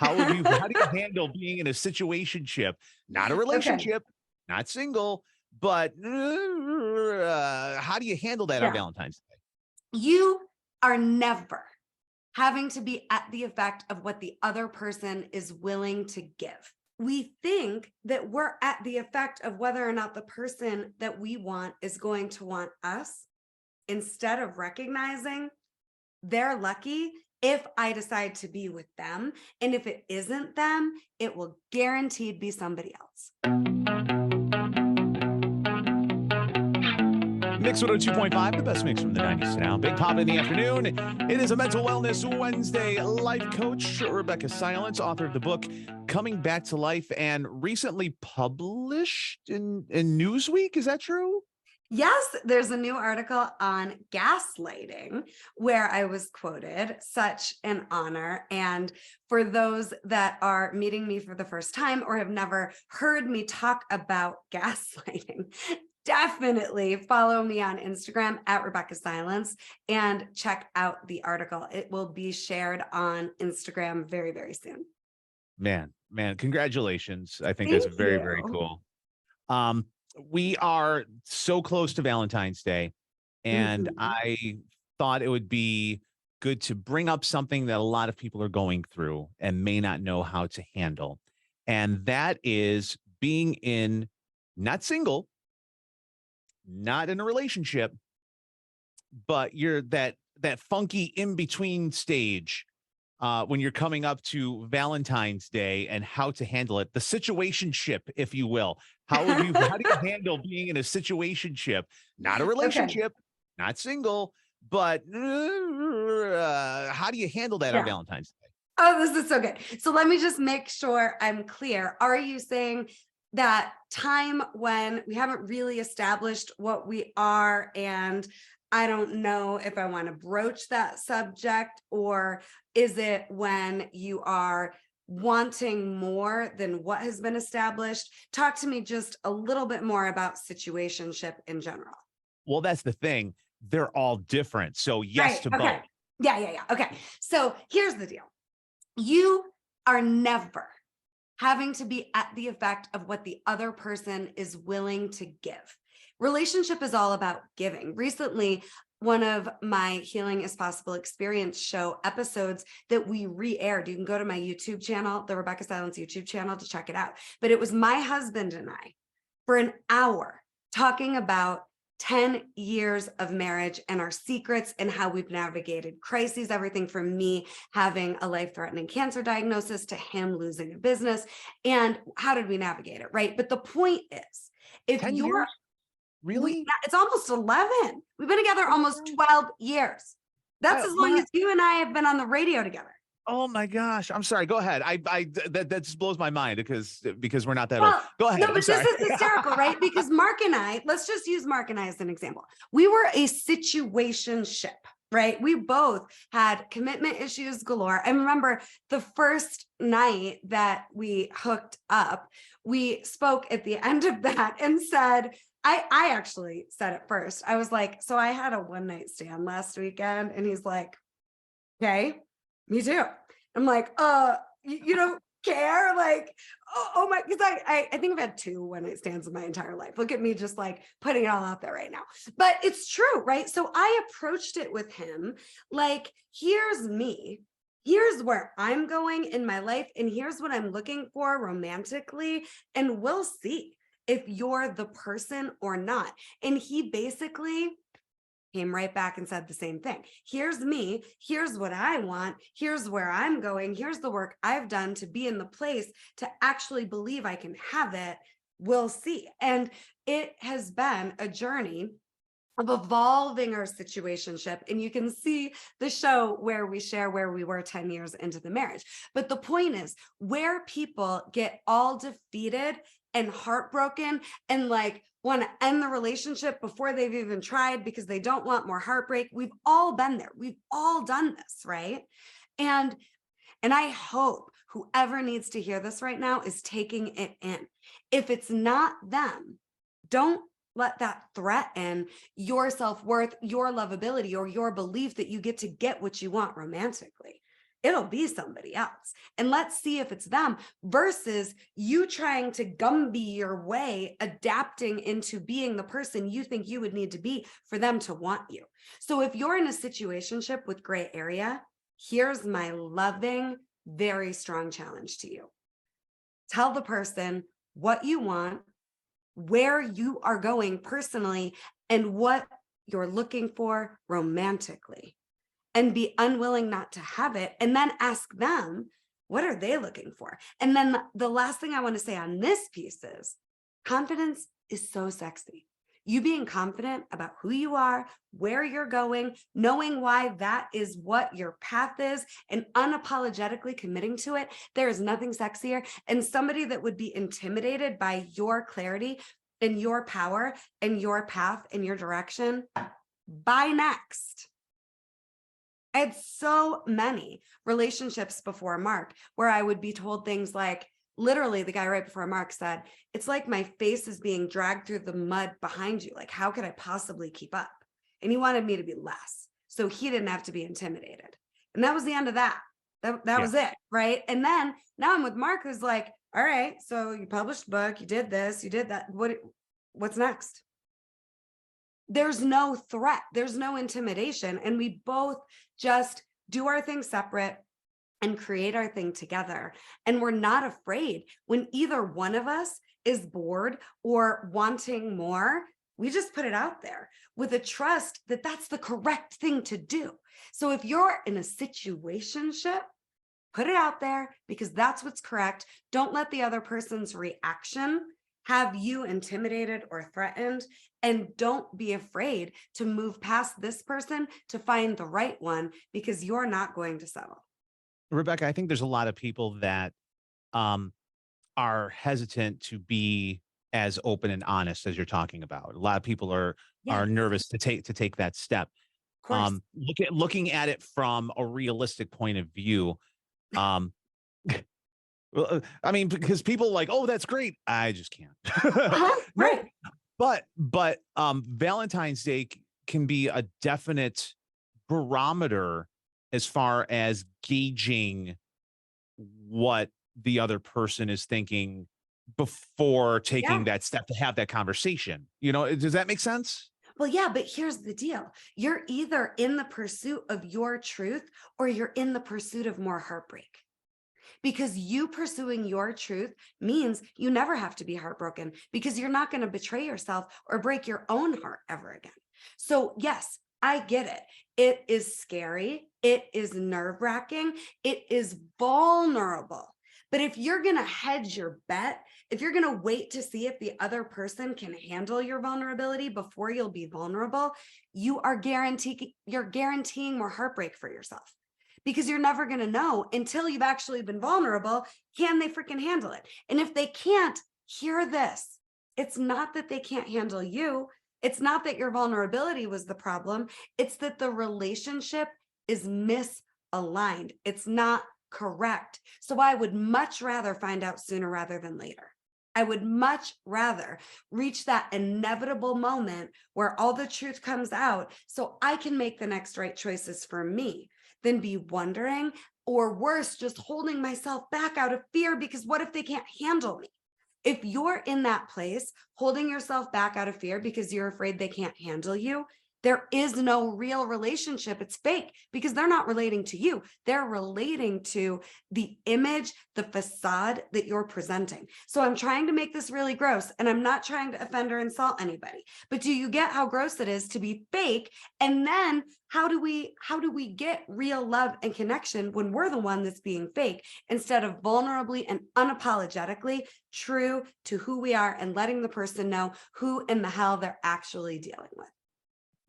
How do you handle being in a situationship, not a Okay. relationship, not single, but how do you handle that on Yeah. Valentine's Day? You are never having to be at the effect of what the other person is willing to give. We think that we're at the effect of whether or not the person that we want is going to want us, instead of recognizing they're lucky if I decide to be with them. And if it isn't them, it will guaranteed be somebody else. Mix 102.5, the best mix from the 90s to now. Big Poppa in the afternoon. It is a Mental Wellness Wednesday. Life coach Rebeccah Silence, author of the book Coming Back to Life, and recently published in Newsweek. Is that true? Yes, there's a new article on gaslighting where I was quoted. Such an honor. And for those that are meeting me for the first time or have never heard me talk about gaslighting, definitely follow me on Instagram at Rebeccah Silence and check out the article. It will be shared on Instagram very, very soon. Man, congratulations. I think that's Thank very, very you. cool. We are so close to Valentine's Day, and Mhm. I thought it would be good to bring up something that a lot of people are going through and may not know how to handle. And that is being in, not single, not in a relationship, but you're that funky in between stage when you're coming up to Valentine's Day, and how to handle it. The situationship, if you will. How do you handle being in a situationship, not a Okay. relationship, not single, but how do you handle that on Yeah. Valentine's Day? Oh, this is so good. So let me just make sure I'm clear. Are you saying that time when we haven't really established what we are, and I don't know if I want to broach that subject, or is it when you are wanting more than what has been established? Talk to me just a little bit more about situationship in general. Well, that's the thing. They're all different. So yes Right. to Okay. both. Yeah. Okay. So here's the deal. You are never having to be at the effect of what the other person is willing to give. Relationship is all about giving. Recently, one of my Healing is Possible Experience show episodes that we re-aired. You can go to my YouTube channel, the Rebeccah Silence YouTube channel, to check it out. But it was my husband and I for an hour talking about 10 years of marriage and our secrets and how we've navigated crises, everything from me having a life-threatening cancer diagnosis to him losing a business. And how did we navigate it, right? But the point is, if 10 you're, years? Really? it's almost 11. We've been together almost Okay. 12 years. That's as long My as you and I have been on the radio together. Oh my gosh. I'm sorry. Go ahead. That just blows my mind because we're not that old. Well, Go no, ahead. I'm but this sorry. is hysterical, right? Because Mark and I, let's just use Mark and I as an example. We were a situationship, right? We both had commitment issues galore. I remember the first night that we hooked up, we spoke at the end of that and said, I actually said it first. I was like, so I had a one night stand last weekend. And he's like, okay, me too. I'm like, you don't care? Like, oh my, because I think I've had 2 one night stands in my entire life. Look at me just like putting it all out there right now. But it's true, right? So I approached it with him like, here's me. Here's where I'm going in my life, and here's what I'm looking for romantically, and we'll see if you're the person or not. And he basically came right back and said the same thing. Here's me. Here's what I want. Here's where I'm going. Here's the work I've done to be in the place to actually believe I can have it. We'll see. And it has been a journey of evolving our situationship. And you can see the show where we share where we were 10 years into the marriage. But the point is, where people get all defeated and heartbroken and like want to end the relationship before they've even tried because they don't want more heartbreak. We've all been there. We've all done this, right? And I hope whoever needs to hear this right now is taking it in. If it's not them, don't let that threaten your self-worth, your lovability, or your belief that you get to get what you want romantically. it'll be somebody else. And let's see if it's them versus you trying to Gumby your way, adapting into being the person you think you would need to be for them to want you. So if you're in a situationship with gray area, here's my loving, very strong challenge to you. Tell the person what you want, where you are going personally, and what you're looking for romantically, and be unwilling not to have it. And then ask them, what are they looking for? And then the last thing I want to say on this piece is confidence is so sexy. You being confident about who you are, where you're going, knowing why that is what your path is, and unapologetically committing to it. There is nothing sexier. And somebody that would be intimidated by your clarity and your power and your path and your direction, bye next. I had so many relationships before Mark where I would be told things like, literally the guy right before Mark said, it's like my face is being dragged through the mud behind you. Like, how could I possibly keep up? And he wanted me to be less. So he didn't have to be intimidated. And that was the end of that. That Yeah. was it. Right. And then now I'm with Mark, who's like, all right, so you published a book, you did this, you did that. What's next? There's no threat. There's no intimidation. And we both just do our thing separate and create our thing together. And we're not afraid when either one of us is bored or wanting more. We just put it out there with a trust that that's the correct thing to do. So if you're in a situationship, put it out there because that's what's correct. Don't let the other person's reaction have you intimidated or threatened. And don't be afraid to move past this person to find the right one because you're not going to settle. Rebecca, I think there's a lot of people that are hesitant to be as open and honest as you're talking about. A lot of people are Yeah, of nervous to take that step. course. Looking at it from a realistic point of view. Um, well, I mean, because people like, oh, that's great. I just can't. No, Right. but Valentine's Day can be a definite barometer as far as gauging what the other person is thinking before taking Yeah. that step to have that conversation. You know, does that make sense? Well, yeah, but here's the deal. You're either in the pursuit of your truth or you're in the pursuit of more heartbreak. Because you pursuing your truth means you never have to be heartbroken because you're not going to betray yourself or break your own heart ever again. So, yes, I get it. It is scary. It is nerve-wracking. It is vulnerable. But if you're going to hedge your bet, if you're going to wait to see if the other person can handle your vulnerability before you'll be vulnerable, you're guaranteeing more heartbreak for yourself. Because you're never going to know until you've actually been vulnerable, can they freaking handle it? And if they can't, hear this. It's not that they can't handle you. It's not that your vulnerability was the problem. It's that the relationship is misaligned. It's not correct. So I would much rather find out sooner rather than later. I would much rather reach that inevitable moment where all the truth comes out so I can make the next right choices for me than be wondering, or worse, just holding myself back out of fear because what if they can't handle me? If you're in that place, holding yourself back out of fear because you're afraid they can't handle you, there is no real relationship. It's fake because they're not relating to you. They're relating to the image, the facade that you're presenting. So I'm trying to make this really gross and I'm not trying to offend or insult anybody, but do you get how gross it is to be fake? And then how do we get real love and connection when we're the one that's being fake instead of vulnerably and unapologetically true to who we are and letting the person know who in the hell they're actually dealing with?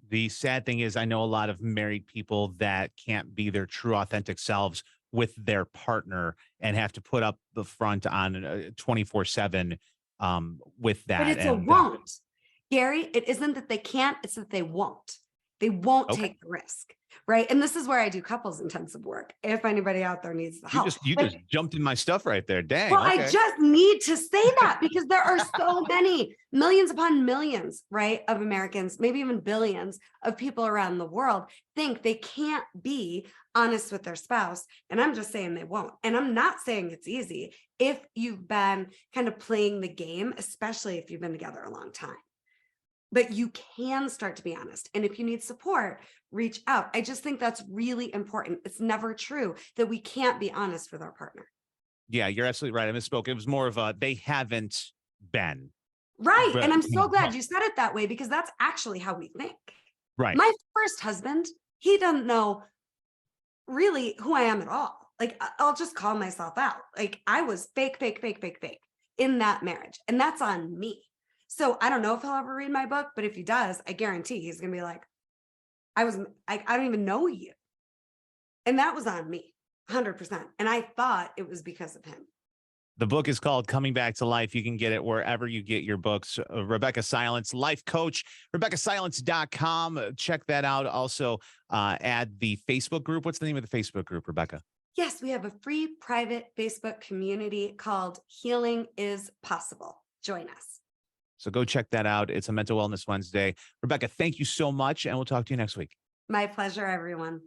The sad thing is, I know a lot of married people that can't be their true, authentic selves with their partner and have to put up the front on 24/7 with But that. it's a And won't. Gary, it isn't that they can't, it's that they won't. They won't Okay. take the risk, right? And this is where I do couples intensive work. If anybody out there needs the help, You but just jumped in my stuff right there. Dang. well, I Okay. just need to say that because there are so many millions upon millions, right, of Americans, maybe even billions of people around the world think they can't be honest with their spouse. And I'm just saying they won't. And I'm not saying it's easy if you've been kind of playing the game, especially if you've been together a long time. But you can start to be honest. And if you need support, reach out. I just think that's really important. It's never true that we can't be honest with our partner. Yeah, you're absolutely right. I misspoke. It was more of a they haven't been. Right. But And I'm so glad you said it that way because that's actually how we think. right. My first husband, he doesn't know really who I am at all. Like, I'll just call myself out. Like, I was fake, fake, fake, fake, fake in that marriage. And that's on me. So I don't know if he'll ever read my book, but if he does, I guarantee he's going to be like, I don't even know you. And that was on me, 100%. And I thought it was because of him. The book is called Coming Back to Life. You can get it wherever you get your books. Rebeccah Silence, life coach, RebeccahSilence.com. Check that out. Also, add the Facebook group. What's the name of the Facebook group, Rebeccah? Yes, we have a free private Facebook community called Healing is Possible. Join us. So go check that out. It's a Mental Wellness Wednesday. Rebeccah, thank you so much, and we'll talk to you next week. My pleasure, everyone.